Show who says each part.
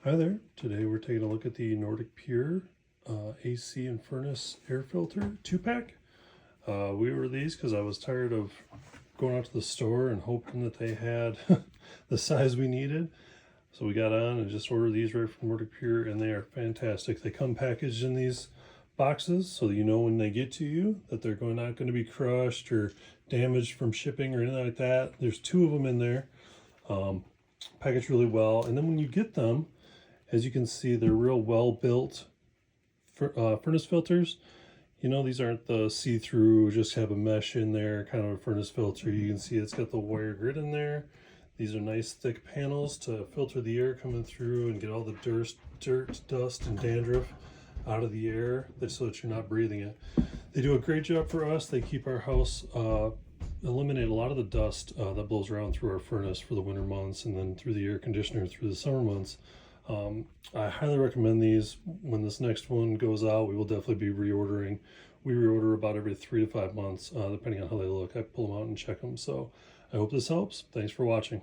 Speaker 1: Hi there. Today we're taking a look at the Nordic Pure AC and Furnace Air Filter 2-pack. We ordered these because I was tired of going out to the store and hoping that they had the size we needed. So we got on and just ordered these right from Nordic Pure, and they are fantastic. They come packaged in these boxes so that you know when they get to you that they're not going to be crushed or damaged from shipping or anything like that. There's 2 of them in there, packaged really well. And then when you get them, as you can see, they're real well built furnace filters. You know, these aren't the see-through, just have a mesh in there kind of a furnace filter. You can see it's got the wire grid in there. These are nice thick panels to filter the air coming through and get all the dirt, dust, and dandruff out of the air so that you're not breathing it. They do a great job for us. They keep our house, eliminate a lot of the dust that blows around through our furnace for the winter months, and then through the air conditioner through the summer months. I highly recommend these. When this next one goes out, we will definitely be reordering. We reorder about every 3 to 5 months, depending on how they look. I pull them out and check them. So I hope this helps. Thanks for watching.